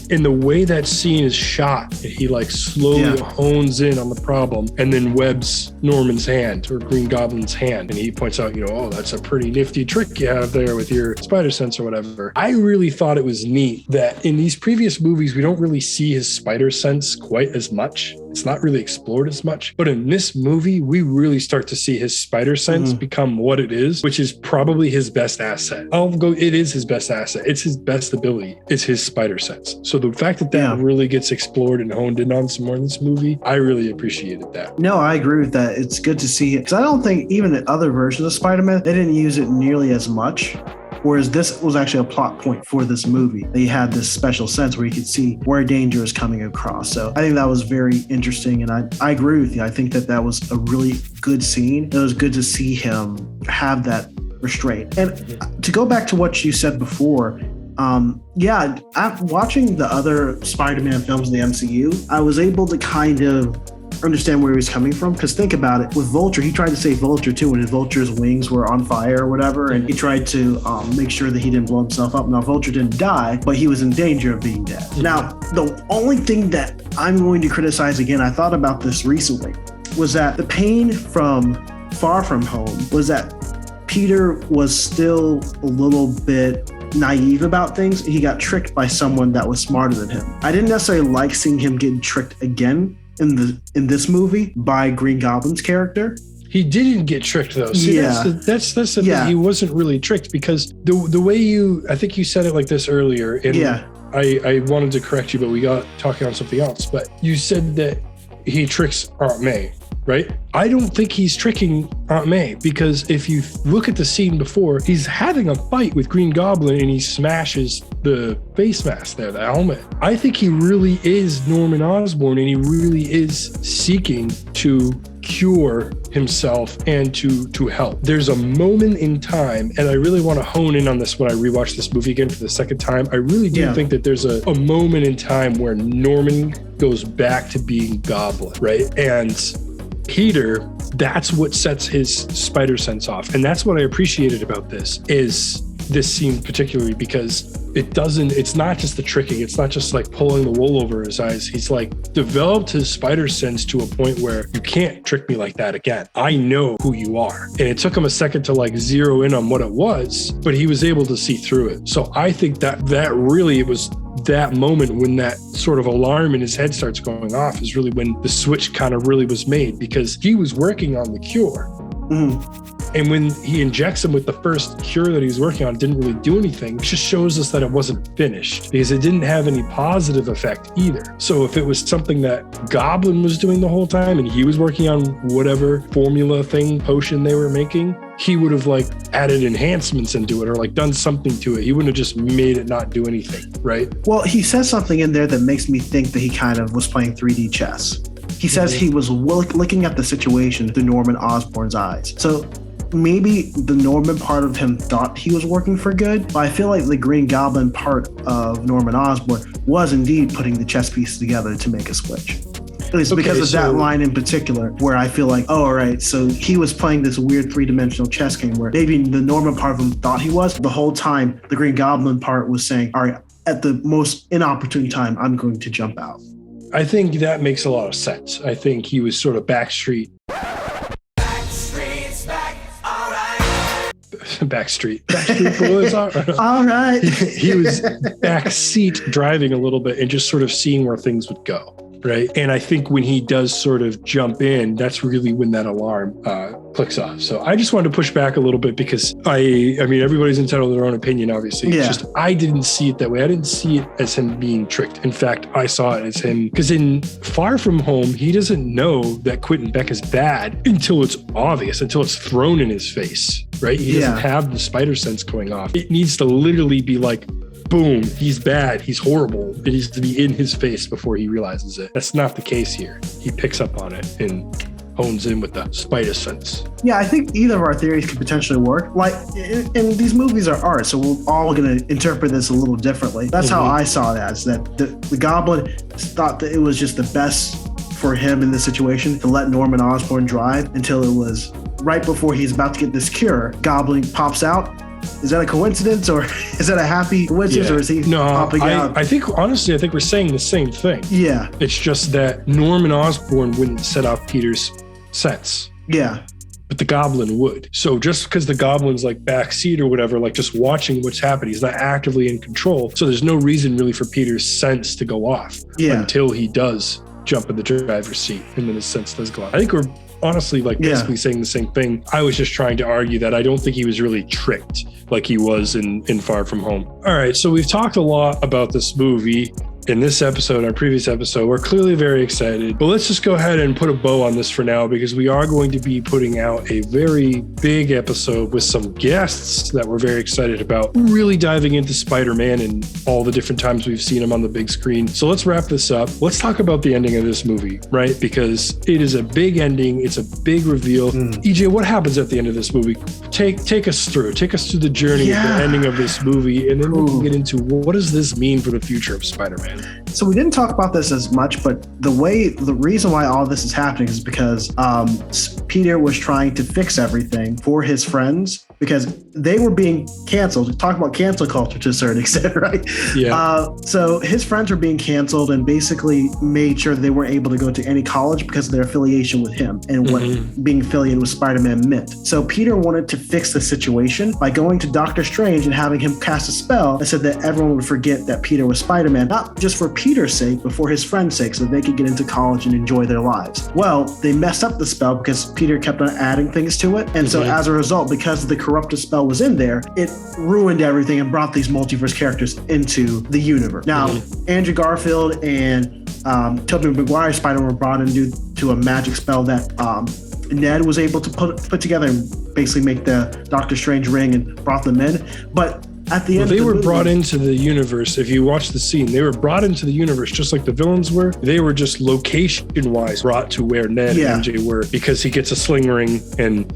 And the way that scene is shot, he slowly hones in on the problem and then webs Norman's hand or Green Goblin's hand. And he points out, oh, that's a pretty nifty trick you have there with your spider sense or whatever. I really thought it was neat that in these previous movies, we don't really see his spider sense quite as much. It's not really explored as much. But in this movie, we really start to see his spider sense become what it is, which is probably his best asset. It is his best asset. It's his best ability. It's his spider sense. So the fact that really gets explored and honed in on some more in this movie, I really appreciated that. No, I agree with that. It's good to see it. Because I don't think even in other versions of Spider-Man, they didn't use it nearly as much Whereas this was actually a plot point for this movie. They had this special sense where you could see where danger is coming across. So I think that was very interesting. And I agree with you. I think that was a really good scene. It was good to see him have that restraint. And to go back to what you said before, watching the other Spider-Man films in the MCU, I was able to kind of understand where he was coming from. Because think about it, with Vulture, he tried to save Vulture too when Vulture's wings were on fire or whatever, and he tried to make sure that he didn't blow himself up. Now, Vulture didn't die, but he was in danger of being dead. Now, the only thing that I'm going to criticize again, I thought about this recently, was that the pain from Far From Home was that Peter was still a little bit naive about things. He got tricked by someone that was smarter than him. I didn't necessarily like seeing him get tricked again in this movie by Green Goblin's character. He didn't get tricked though. See, that's the thing. He wasn't really tricked because the way I think you said it like this earlier, and I wanted to correct you, but we got talking on something else. But you said that he tricks Aunt May, right? I don't think he's tricking Aunt May, because if you look at the scene before, he's having a fight with Green Goblin and he smashes the face mask there, the helmet. I think he really is Norman Osborn, and he really is seeking to cure himself and to help. There's a moment in time, and I really want to hone in on this when I rewatch this movie again for the second time. I really do think that there's a moment in time where Norman goes back to being Goblin, right? And Peter, that's what sets his spider sense off. And that's what I appreciated about this scene particularly, because it's not just the tricking. It's not just like pulling the wool over his eyes. He's like developed his spider sense to a point where you can't trick me like that again. I know who you are. And it took him a second to like zero in on what it was, but he was able to see through it. So I think that really, it was that moment when that sort of alarm in his head starts going off is really when the switch kind of really was made, because he was working on the cure. And when he injects him with the first cure that he's working on, didn't really do anything. It just shows us that it wasn't finished, because it didn't have any positive effect either. So if it was something that Goblin was doing the whole time and he was working on whatever formula thing, potion they were making, he would have like added enhancements into it or like done something to it. He wouldn't have just made it not do anything, right? Well, he says something in there that makes me think that he kind of was playing 3D chess. He says he was looking at the situation through Norman Osborn's eyes. So maybe the Norman part of him thought he was working for good, but I feel like the Green Goblin part of Norman Osborn was indeed putting the chess pieces together to make a switch. At least because of that line in particular, where I feel like, oh, all right, so he was playing this weird three-dimensional chess game where maybe the Norman part of him thought he was. The whole time, the Green Goblin part was saying, all right, at the most inopportune time, I'm going to jump out. I think that makes a lot of sense. I think he was sort of Backstreet. Backstreet's back, all right. Backstreet Boys, all right. He was backseat driving a little bit and just sort of seeing where things would go, right? And I think when he does sort of jump in, that's really when that alarm clicks off. So I just wanted to push back a little bit, because I mean, everybody's entitled to their own opinion, obviously. It's just, I didn't see it that way. I didn't see it as him being tricked. In fact, I saw it as him, because in Far From Home, he doesn't know that Quentin Beck is bad until it's obvious, until it's thrown in his face, right? He doesn't have the spider sense going off. It needs to literally be like, boom, he's bad, he's horrible. It needs to be in his face before he realizes it. That's not the case here. He picks up on it and hones in with the spider sense. Yeah, I think either of our theories could potentially work. Like, and these movies are art, so we're all going to interpret this a little differently. That's how I saw it, as that the Goblin thought that it was just the best for him in this situation to let Norman Osborn drive until it was right before he's about to get this cure. Goblin pops out. Is that a coincidence, or is that a happy coincidence, or is he popping out? I think, honestly, we're saying the same thing. Yeah. It's just that Norman Osborn wouldn't set off Peter's sense. Yeah. But the Goblin would. So just because the Goblin's like backseat or whatever, like just watching what's happening, he's not actively in control. So there's no reason really for Peter's sense to go off until he does jump in the driver's seat, and then his sense does go off. I think we're honestly like basically saying the same thing. I was just trying to argue that I don't think he was really tricked like he was in Far From Home. All right, so we've talked a lot about this movie. in this episode, our previous episode. We're clearly very excited, but let's just go ahead and put a bow on this for now, because we are going to be putting out a very big episode with some guests that we're very excited about, really diving into Spider-Man and all the different times we've seen him on the big screen. So let's wrap this up. Let's talk about the ending of this movie, right? Because it is a big ending. It's a big reveal. EJ, what happens at the end of this movie? Take us through the journey of the ending of this movie, and then we can get into what does this mean for the future of Spider-Man. So we didn't talk about this as much, but the reason why all this is happening is because Peter was trying to fix everything for his friends, because they were being canceled. Talk about cancel culture to a certain extent, right? Yeah. So his friends were being canceled and basically made sure that they weren't able to go to any college because of their affiliation with him and what being affiliated with Spider-Man meant. So Peter wanted to fix the situation by going to Doctor Strange and having him cast a spell that said that everyone would forget that Peter was Spider-Man, not just for Peter's sake, but for his friend's sake, so they could get into college and enjoy their lives. Well, they messed up the spell because Peter kept on adding things to it. And so as a result, because the corrupted spell was in there, it ruined everything and brought these multiverse characters into the universe. Now, Andrew Garfield and Tobey Maguire's Spider-Man were brought in due to a magic spell that Ned was able to put together and basically make the Doctor Strange ring and brought them in. But at the end, they were brought into the universe. If you watch the scene, they were brought into the universe just like the villains were. They were just location-wise brought to where Ned and MJ were, because he gets a sling ring and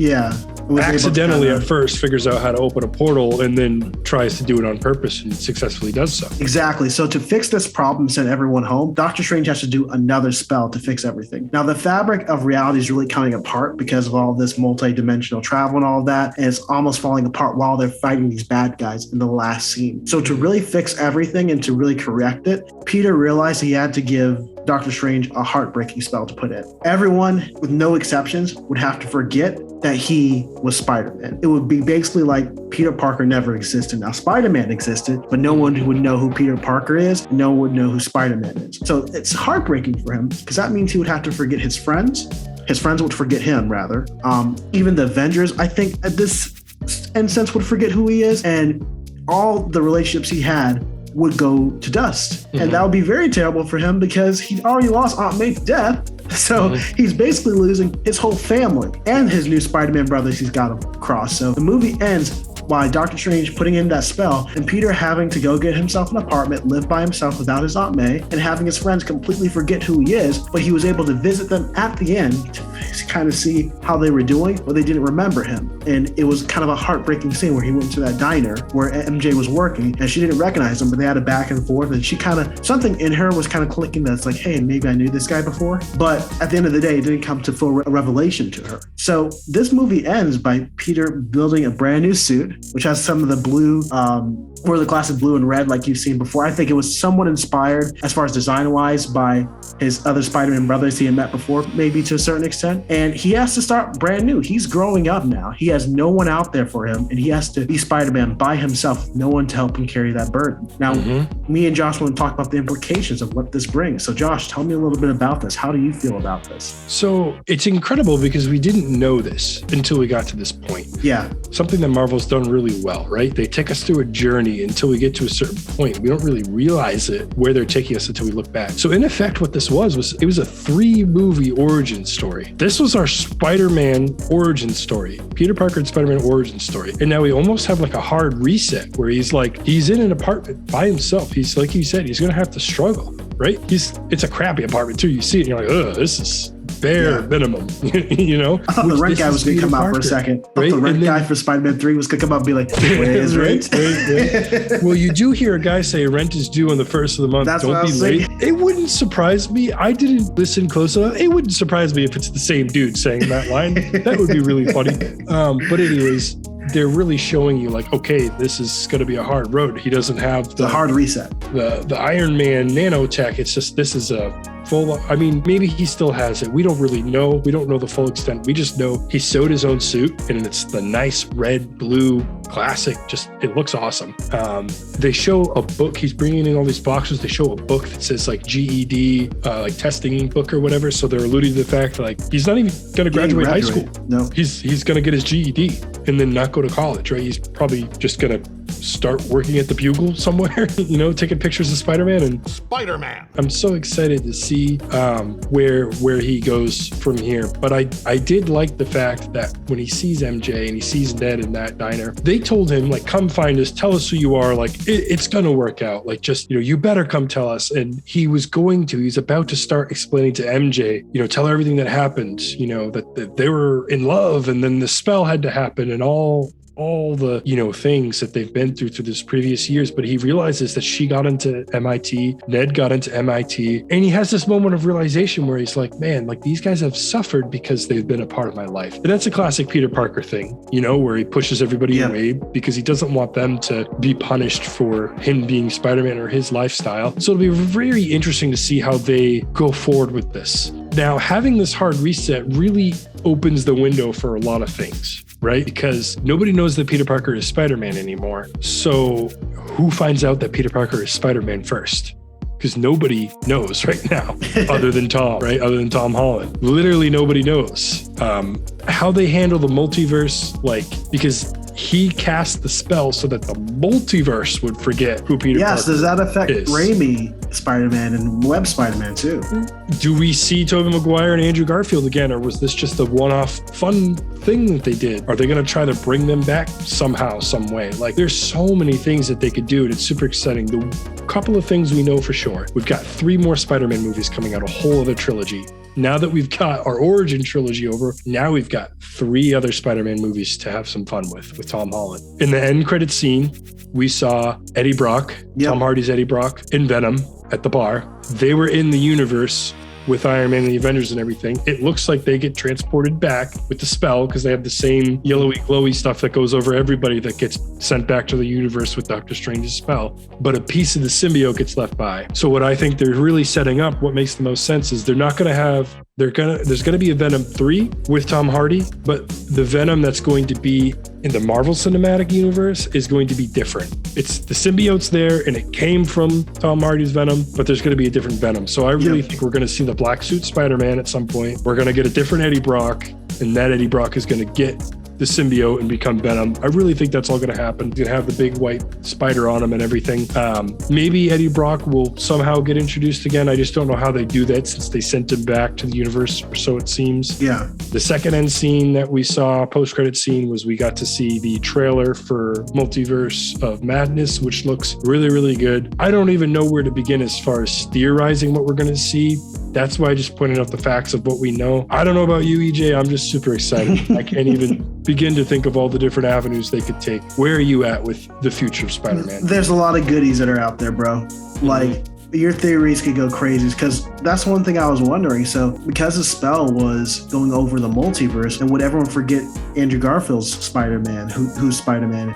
accidentally at first figures out how to open a portal and then tries to do it on purpose and successfully does so. Exactly. So to fix this problem, send everyone home, Doctor Strange has to do another spell to fix everything. Now, the fabric of reality is really coming apart because of all this multi-dimensional travel and all of that, and it's almost falling apart while they're fighting these bad guys in the last scene. So to really fix everything and to really correct it, Peter realized he had to give Doctor Strange a heartbreaking spell to put in. Everyone, with no exceptions, would have to forget that he was Spider-Man. It would be basically like Peter Parker never existed. Now, Spider-Man existed, but no one would know who Peter Parker is. No one would know who Spider-Man is. So it's heartbreaking for him, because that means he would have to forget his friends. His friends would forget him, rather. Even the Avengers, I think, at this instance, would forget who he is, and all the relationships he had would go to dust. And that would be very terrible for him, because he already lost Aunt May to death. So he's basically losing his whole family and his new Spider-Man brothers he's got across. So the movie ends by Doctor Strange putting in that spell and Peter having to go get himself an apartment, live by himself without his Aunt May, and having his friends completely forget who he is. But he was able to visit them at the end to kind of see how they were doing, but they didn't remember him. And it was kind of a heartbreaking scene where he went to that diner where MJ was working and she didn't recognize him, but they had a back and forth, and she kind of, something in her was kind of clicking that's like, hey, maybe I knew this guy before. But at the end of the day, it didn't come to full revelation to her. So this movie ends by Peter building a brand new suit, which has some of the blue, or the classic blue and red like you've seen before. I think it was somewhat inspired as far as design-wise by his other Spider-Man brothers he had met before, maybe to a certain extent. And he has to start brand new. He's growing up now. He has no one out there for him, and he has to be Spider-Man by himself, no one to help him carry that burden. Now, me and Josh want to talk about the implications of what this brings. So Josh, tell me a little bit about this. How do you feel about this? So it's incredible because we didn't know this until we got to this point. Yeah. Something that Marvel's done really well, right? They take us through a journey until we get to a certain point. We don't really realize it, where they're taking us until we look back. So in effect, what this was it was a 3-movie origin story. This was our Spider-Man origin story, Peter Parker and Spider-Man origin story. And now we almost have like a hard reset where he's in an apartment by himself. He's, like you said, he's going to have to struggle, right? It's a crappy apartment too. You see it and you're like, ugh, this is bare minimum, you know? I thought the rent guy was going to come out for a second. I thought the rent guy for Spider-Man 3 was going to come out and be like, where is rent? Right. Well, you do hear a guy say rent is due on the first of the month. That's Don't be late. It wouldn't surprise me. I didn't listen close enough. It wouldn't surprise me if it's the same dude saying that line. That would be really funny. But anyways, they're really showing you like, okay, this is going to be a hard road. He doesn't have the hard reset, the Iron Man nanotech. It's just, this is a full, I mean, maybe he still has it. We don't really know. We don't know the full extent. We just know he sewed his own suit and it's the nice red, blue, classic. Just, it looks awesome. They show a book. He's bringing in all these boxes. They show a book that says like GED, like testing book or whatever. So they're alluding to the fact that like, he's not even going to graduate high school. No, he's going to get his GED and then not go to college, right? He's probably just going to start working at the Bugle somewhere, taking pictures of Spider-Man. And Spider-Man. I'm so excited to see where he goes from here. But I did like the fact that when he sees MJ and he sees Ned in that diner, they told him, like, come find us, tell us who you are, like it's gonna work out, like, just you better come tell us. And he's about to start explaining to MJ, tell her everything that happened, that they were in love, and then the spell had to happen, and all the things that they've been through this previous years. But he realizes that she got into MIT, Ned got into MIT, and he has this moment of realization where he's like, man, like, these guys have suffered because they've been a part of my life. And that's a classic Peter Parker thing, where he pushes everybody away because he doesn't want them to be punished for him being Spider-Man or his lifestyle. So it'll be very interesting to see how they go forward with this. Now, having this hard reset really opens the window for a lot of things, right? Because nobody knows that Peter Parker is Spider-Man anymore. So who finds out that Peter Parker is Spider-Man first? Because nobody knows right now, other than Tom, right? Other than Tom Holland. Literally nobody knows how they handle the multiverse, because he cast the spell so that the multiverse would forget who Peter Parker is. Yes, does that affect Raimi Spider-Man and Web Spider-Man too? Do we see Tobey Maguire and Andrew Garfield again, or was this just a one-off fun thing that they did? Are they going to try to bring them back somehow, some way? Like, there's so many things that they could do, and it's super exciting. The couple of things we know for sure. We've got 3 more Spider-Man movies coming out, a whole other trilogy. Now that we've got our origin trilogy over, now we've got 3 other Spider-Man movies to have some fun with Tom Holland. In the end credit scene, we saw Eddie Brock, Tom Hardy's Eddie Brock, in Venom at the bar. They were in the universe with Iron Man and the Avengers and everything. It looks like they get transported back with the spell because they have the same yellowy, glowy stuff that goes over everybody that gets sent back to the universe with Doctor Strange's spell. But a piece of the symbiote gets left by. So what I think they're really setting up, what makes the most sense, is there's going to be a Venom 3 with Tom Hardy, but the Venom that's going to be in the Marvel Cinematic Universe is going to be different. It's the symbiote's there and it came from Tom Hardy's Venom, but there's going to be a different Venom. So I really think we're going to see the black suit Spider-Man at some point. We're going to get a different Eddie Brock, and that Eddie Brock is going to get the symbiote and become Venom. I really think that's all going to happen. He's going to have the big white spider on him and everything. Maybe Eddie Brock will somehow get introduced again. I just don't know how they do that since they sent him back to the universe, or so it seems. Yeah. The second end scene that we saw, post-credit scene, was we got to see the trailer for Multiverse of Madness, which looks really, really good. I don't even know where to begin as far as theorizing what we're going to see. That's why I just pointed out the facts of what we know. I don't know about you, EJ. I'm just super excited. I can't even begin to think of all the different avenues they could take. Where are you at with the future of Spider-Man? There's a lot of goodies that are out there, bro. Like, your theories could go crazy, because that's one thing I was wondering. So because the spell was going over the multiverse, and would everyone forget Andrew Garfield's Spider-Man, who's Spider-Man,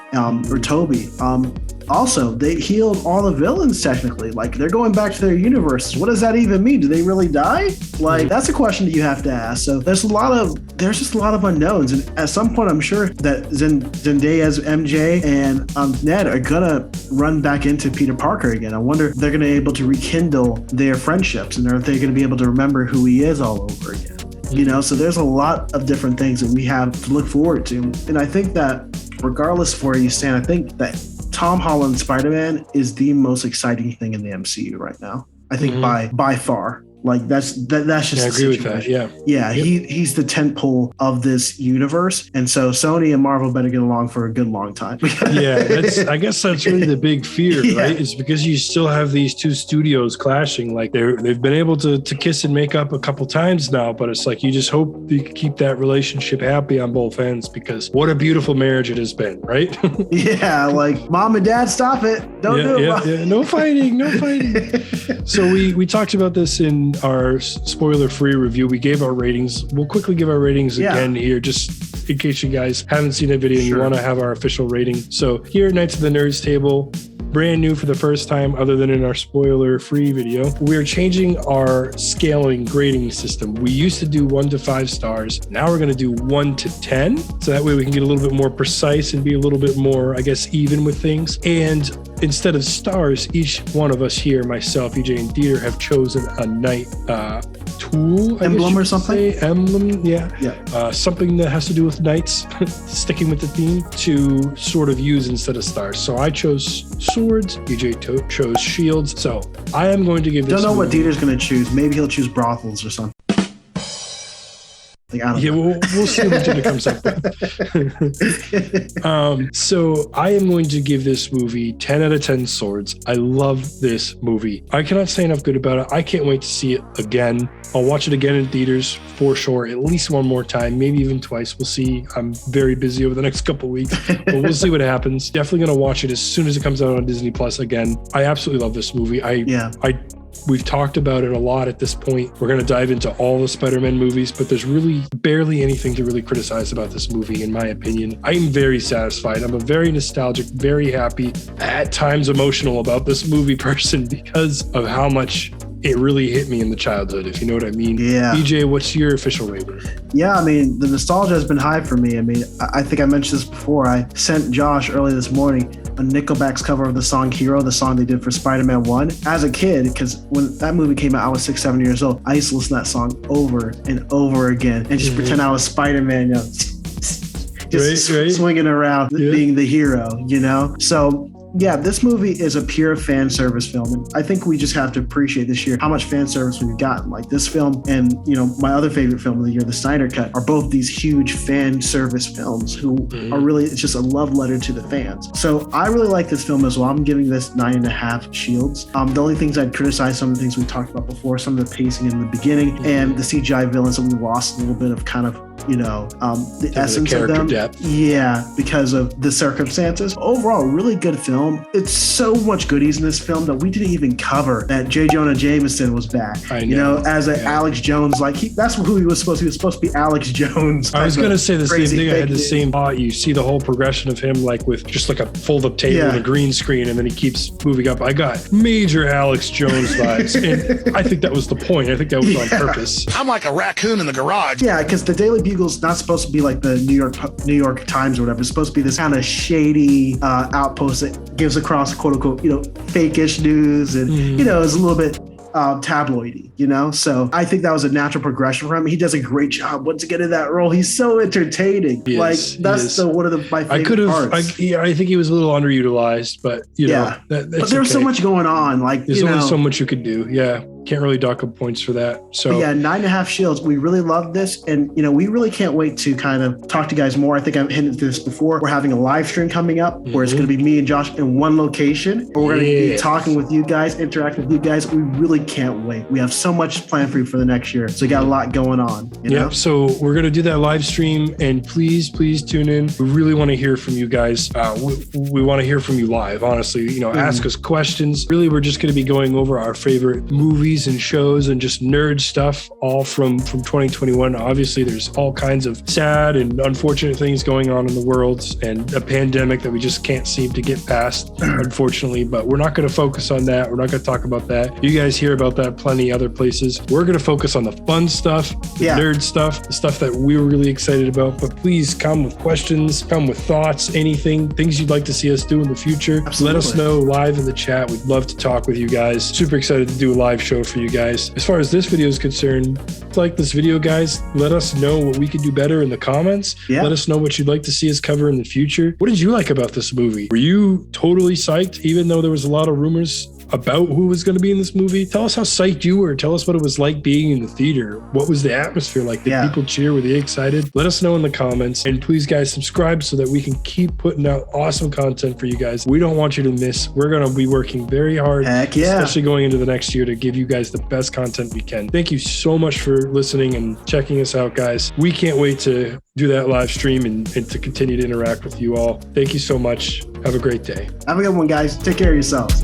or Toby? Also, they healed all the villains technically. Like, they're going back to their universes. What does that even mean? Do they really die? Like, that's a question that you have to ask. So there's just a lot of unknowns. And at some point, I'm sure that Zendaya's MJ and Ned are gonna run back into Peter Parker again. I wonder if they're gonna be able to rekindle their friendships, and are they gonna be able to remember who he is all over again? So there's a lot of different things that we have to look forward to. And I think that regardless of where you stand, I think that Tom Holland's Spider-Man is the most exciting thing in the MCU right now. I think by far. Like, that's just I agree with that. Yeah. He's the tentpole of this universe, and so Sony and Marvel better get along for a good long time. I guess that's really the big fear, right? It's because you still have these two studios clashing. Like, they've been able to kiss and make up a couple times now, but it's like you just hope you can keep that relationship happy on both ends, because what a beautiful marriage it has been, right? Like, mom and dad, stop it! Don't do it. No fighting. So we talked about this in our spoiler-free review. We gave our ratings. We'll quickly give our ratings again here, just in case you guys haven't seen that video and you want to have our official rating. So here at Knights of the Nerds table, brand new for the first time, other than in our spoiler-free video, we're changing our scaling grading system. We used to do 1 to 5 stars. Now we're going to do 1 to 10. So that way we can get a little bit more precise and be a little bit more, I guess, even with things. And instead of stars, each one of us here, myself, EJ, and Dieter, have chosen a knight tool, emblem or something. Emblem, yeah. Yeah. Something that has to do with knights, sticking with the theme, to sort of use instead of stars. So I chose swords. EJ chose shields. So I am going to give this. Don't know what Dieter's going to choose. Maybe he'll choose brothels or something. Yeah, we'll see what Dieter comes up with. So I am going to give this movie 10 out of 10 swords. I love this movie. I cannot say enough good about it. I can't wait to see it again. I'll watch it again in theaters for sure, at least one more time, maybe even twice. We'll see. I'm very busy over the next couple of weeks, but we'll see what happens. Definitely going to watch it as soon as it comes out on Disney Plus again. I absolutely love this movie. We've talked about it a lot at this point. We're going to dive into all the Spider-Man movies, but there's really barely anything to really criticize about this movie, in my opinion. I'm very satisfied. I'm a very nostalgic, very happy, at times emotional about this movie person because of how much it really hit me in the childhood, if you know what I mean. Yeah. EJ, what's your official rating? Yeah, I mean, the nostalgia has been high for me. I mean, I think I mentioned this before. I sent Josh early this morning a Nickelback's cover of the song Hero, the song they did for Spider-Man 1. As a kid, because when that movie came out, I was 6, 7 years old. I used to listen to that song over and over again and just pretend I was Spider-Man, you know, just swinging around, being the hero, you know? So, yeah, this movie is a pure fan service film. And I think we just have to appreciate this year how much fan service we've gotten. Like this film and, you know, my other favorite film of the year, The Snyder Cut, are both these huge fan service films who are really, it's just a love letter to the fans. So I really like this film as well. I'm giving this 9.5 shields. The only things I'd criticize, some of the things we talked about before, some of the pacing in the beginning and the CGI villains that we lost a little bit of kind of, you know, the essence of them. Depth. Yeah, because of the circumstances. Overall, really good film. It's so much goodies in this film that we didn't even cover that J. Jonah Jameson was back. You know, as an Alex Jones, like that's who he was supposed to be. He was supposed to be Alex Jones. I was going to say the same thing. I had the same thought. You see the whole progression of him, like with just like a fold up table and a green screen, and then he keeps moving up. I got major Alex Jones vibes. And I think that was the point. I think that was on purpose. I'm like a raccoon in the garage. Yeah, because the Daily Bugle's not supposed to be like the New York Times or whatever. It's supposed to be this kind of shady outpost that gives across quote unquote, you know, fake-ish news and, you know, it's a little bit tabloidy, you know? So I think that was a natural progression for him. He does a great job once again in that role. He's so entertaining. That's one of my favorite parts. I think he was a little underutilized, but you know, but there was so much going on. Like there's only so much you could do. Yeah. Can't really dock up points for that. So yeah, 9.5 shields. We really love this. And, you know, we really can't wait to kind of talk to you guys more. I think I've hinted to this before. We're having a live stream coming up where it's going to be me and Josh in one location. We're going to be talking with you guys, interacting with you guys. We really can't wait. We have so much planned for you for the next year. So we got a lot going on. You know? So we're going to do that live stream and please tune in. We really want to hear from you guys. We want to hear from you live, honestly. You know, ask us questions. Really, we're just going to be going over our favorite movies and shows and just nerd stuff all from 2021. Obviously, there's all kinds of sad and unfortunate things going on in the world and a pandemic that we just can't seem to get past, unfortunately. But we're not going to focus on that. We're not going to talk about that. You guys hear about that plenty other places. We're going to focus on the fun stuff, the nerd stuff, the stuff that we're really excited about. But please come with questions, come with thoughts, anything, things you'd like to see us do in the future. Absolutely. Let us know live in the chat. We'd love to talk with you guys. Super excited to do a live show for you guys. As far as this video is concerned, like this video, guys, let us know what we could do better in the comments. Let us know what you'd like to see us cover in the future. What did you like about this movie? Were you totally psyched, even though there was a lot of rumors about who was going to be in this movie? Tell us how psyched you were. Tell us what it was like being in the theater. What was the atmosphere like? Did people cheer? Were they excited? Let us know in the comments. And please, guys, subscribe so that we can keep putting out awesome content for you guys. We don't want you to miss. We're going to be working very hard, especially going into the next year, to give you guys the best content we can. Thank you so much for listening and checking us out, guys. We can't wait to do that live stream and to continue to interact with you all. Thank you so much. Have a great day. Have a good one, guys. Take care of yourselves.